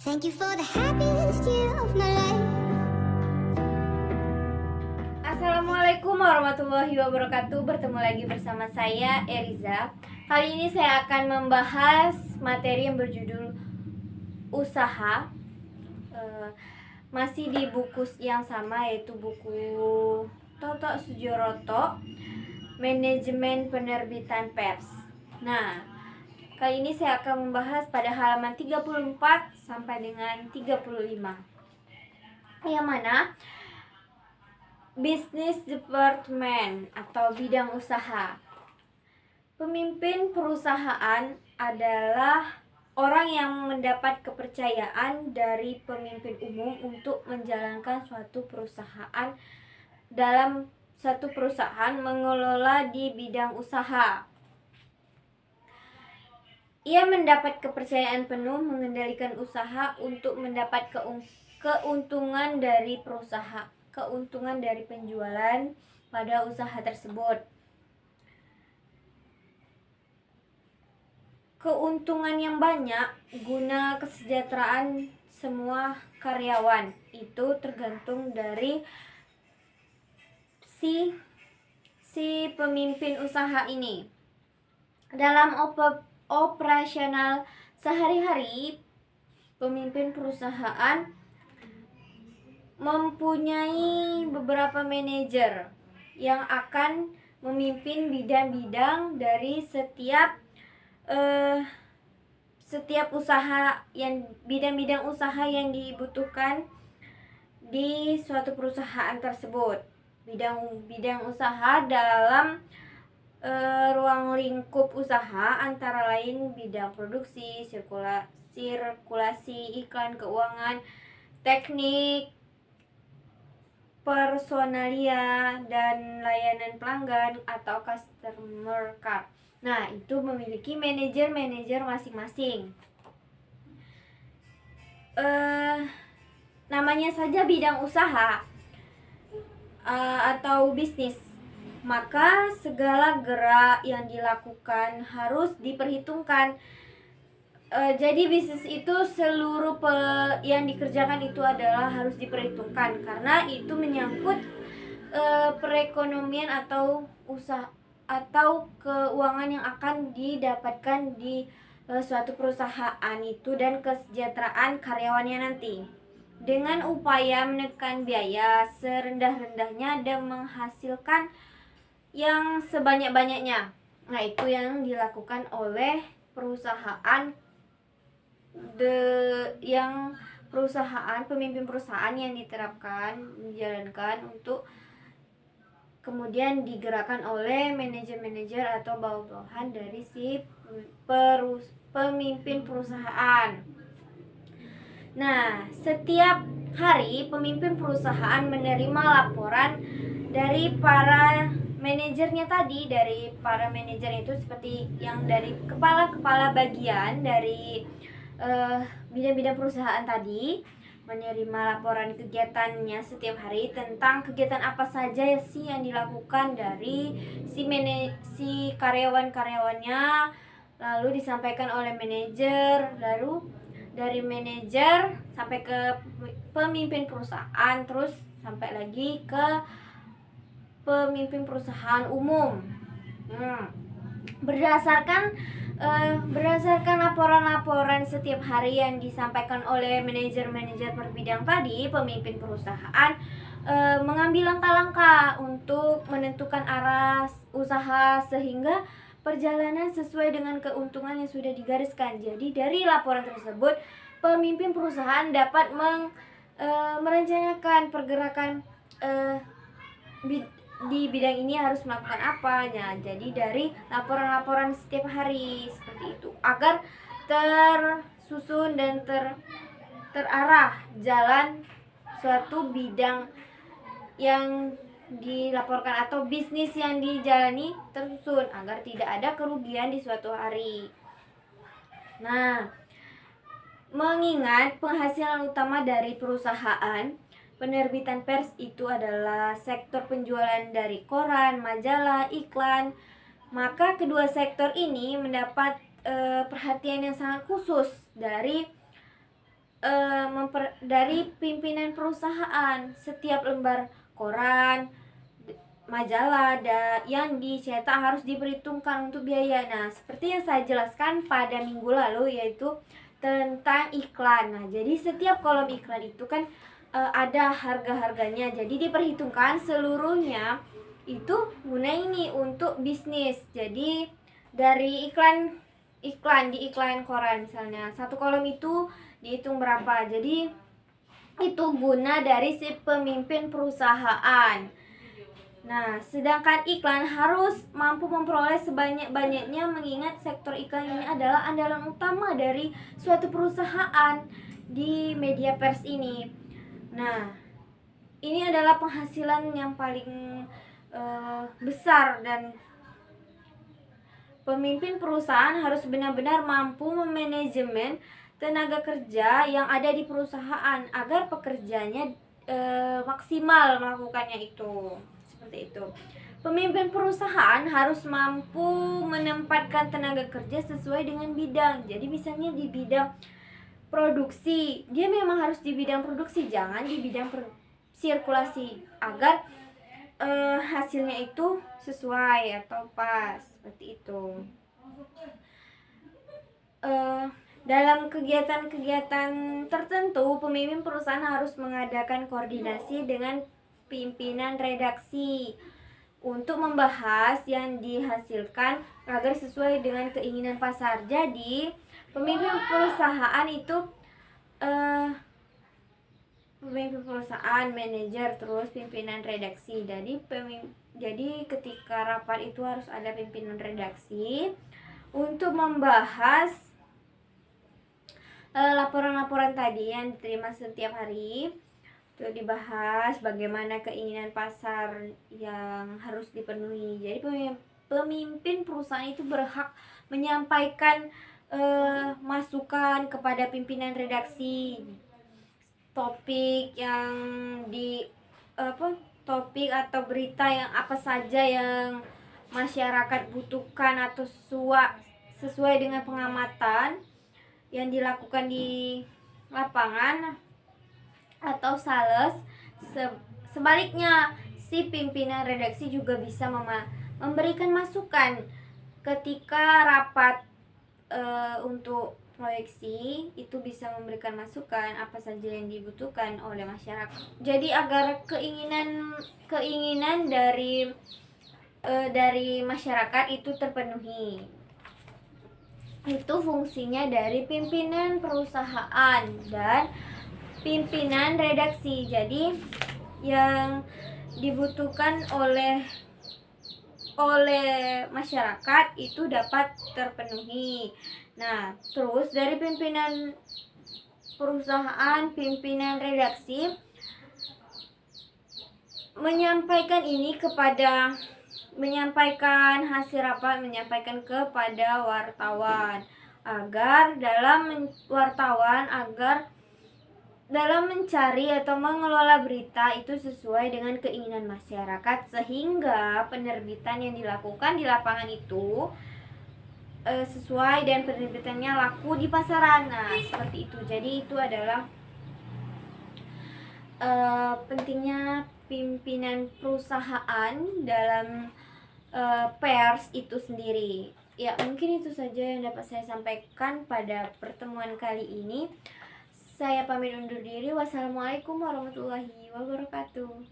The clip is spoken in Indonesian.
Thank you for the happiest year of my life. Assalamualaikum warahmatullahi wabarakatuh. Bertemu lagi bersama saya Eriza. Kali ini saya akan membahas materi yang berjudul usaha. Masih di buku yang sama, yaitu buku Toto Sujoroto, Manajemen Penerbitan Pers. Nah, kali ini saya akan membahas pada halaman 34 sampai dengan 35. Yang mana Business Department atau bidang usaha. Pemimpin perusahaan adalah orang yang mendapat kepercayaan dari pemimpin umum untuk menjalankan suatu perusahaan. Dalam satu perusahaan mengelola di bidang usaha. Ia mendapat kepercayaan penuh mengendalikan usaha untuk mendapat keuntungan dari perusahaan, keuntungan dari penjualan pada usaha tersebut. Keuntungan yang banyak guna kesejahteraan semua karyawan itu tergantung dari si pemimpin usaha ini. Dalam operasional sehari-hari, pemimpin perusahaan mempunyai beberapa manajer yang akan memimpin bidang-bidang dari setiap usaha, yang bidang-bidang usaha yang dibutuhkan di suatu perusahaan tersebut. Bidang usaha dalam ruang lingkup usaha antara lain bidang produksi, sirkulasi, iklan, keuangan, teknik, personalia, dan layanan pelanggan atau customer care. Nah, itu memiliki manajer masing-masing. Namanya saja bidang usaha atau bisnis, maka segala gerak yang dilakukan harus diperhitungkan. Jadi bisnis itu seluruh yang dikerjakan itu adalah harus diperhitungkan, karena itu menyangkut perekonomian atau usaha atau keuangan yang akan didapatkan di suatu perusahaan itu dan kesejahteraan karyawannya nanti. Dengan upaya menekan biaya serendah-rendahnya dan menghasilkan yang sebanyak-banyaknya. Nah, itu yang dilakukan oleh perusahaan, pemimpin perusahaan yang diterapkan, menjalankan untuk kemudian digerakkan oleh manajer atau bawahan dari si pemimpin perusahaan. Nah, setiap hari pemimpin perusahaan menerima laporan dari para manajernya tadi, dari para manajer itu seperti yang dari kepala-kepala bagian dari bidang-bidang perusahaan tadi, menerima laporan kegiatannya setiap hari tentang kegiatan apa saja sih yang dilakukan dari si karyawan-karyawannya, lalu disampaikan oleh manajer, lalu dari manajer sampai ke pemimpin perusahaan, terus sampai lagi ke pemimpin perusahaan umum. Berdasarkan laporan-laporan setiap hari yang disampaikan oleh manajer-manajer per bidang tadi, pemimpin perusahaan mengambil langkah-langkah untuk menentukan arah usaha sehingga perjalanan sesuai dengan keuntungan yang sudah digariskan. Jadi dari laporan tersebut, pemimpin perusahaan dapat merencanakan pergerakan di bidang ini harus melakukan apa. Jadi dari laporan-laporan setiap hari seperti itu, agar tersusun dan terarah jalan suatu bidang yang dilaporkan atau bisnis yang dijalani tersusun agar tidak ada kerugian di suatu hari. Nah, mengingat penghasilan utama dari perusahaan penerbitan pers itu adalah sektor penjualan dari koran, majalah, iklan, maka kedua sektor ini mendapat perhatian yang sangat khusus dari dari pimpinan perusahaan. Setiap lembar koran, majalah yang dicetak harus diperhitungkan untuk biaya. Nah, seperti yang saya jelaskan pada minggu lalu, yaitu tentang iklan. Nah, jadi setiap kolom iklan itu kan ada harga-harganya. Jadi diperhitungkan seluruhnya itu guna ini untuk bisnis. Jadi dari iklan koran misalnya, satu kolom itu dihitung berapa. Jadi itu guna dari si pemimpin perusahaan. Nah, sedangkan iklan harus mampu memperoleh sebanyak-banyaknya, mengingat sektor iklan ini adalah andalan utama dari suatu perusahaan di media pers ini. Nah, ini adalah penghasilan yang paling besar, dan pemimpin perusahaan harus benar-benar mampu memanajemen tenaga kerja yang ada di perusahaan agar pekerjanya maksimal melakukannya itu. Seperti itu. Pemimpin perusahaan harus mampu menempatkan tenaga kerja sesuai dengan bidang. Jadi misalnya di bidang produksi, dia memang harus di bidang produksi, jangan di bidang sirkulasi, agar hasilnya itu sesuai atau pas, seperti itu. Dalam kegiatan-kegiatan tertentu, pemimpin perusahaan harus mengadakan koordinasi dengan pimpinan redaksi untuk membahas yang dihasilkan agar sesuai dengan keinginan pasar. Jadi, pemimpin perusahaan itu pemimpin perusahaan, manajer, terus pimpinan redaksi. Jadi ketika rapat itu harus ada pimpinan redaksi untuk membahas laporan-laporan tadi yang diterima setiap hari. Itu dibahas bagaimana keinginan pasar yang harus dipenuhi. Jadi pemimpin perusahaan itu berhak menyampaikan masukan kepada pimpinan redaksi, topik atau berita yang apa saja yang masyarakat butuhkan atau sesuai dengan pengamatan yang dilakukan di lapangan atau sales. Sebaliknya, si pimpinan redaksi juga bisa memberikan masukan ketika rapat untuk proyeksi, itu bisa memberikan masukan apa saja yang dibutuhkan oleh masyarakat. Jadi agar keinginan dari masyarakat itu terpenuhi. Itu fungsinya dari pimpinan perusahaan dan pimpinan redaksi. Jadi yang dibutuhkan oleh masyarakat itu dapat terpenuhi. Nah, terus dari pimpinan perusahaan, pimpinan redaksi menyampaikan hasil rapat, menyampaikan kepada wartawan agar dalam mencari atau mengelola berita itu sesuai dengan keinginan masyarakat, sehingga penerbitan yang dilakukan di lapangan itu sesuai dan penerbitannya laku di pasaran. Nah, seperti itu. Jadi itu adalah pentingnya pimpinan perusahaan dalam pers itu sendiri. Ya, mungkin itu saja yang dapat saya sampaikan pada pertemuan kali ini. Saya pamit undur diri. Wassalamualaikum warahmatullahi wabarakatuh.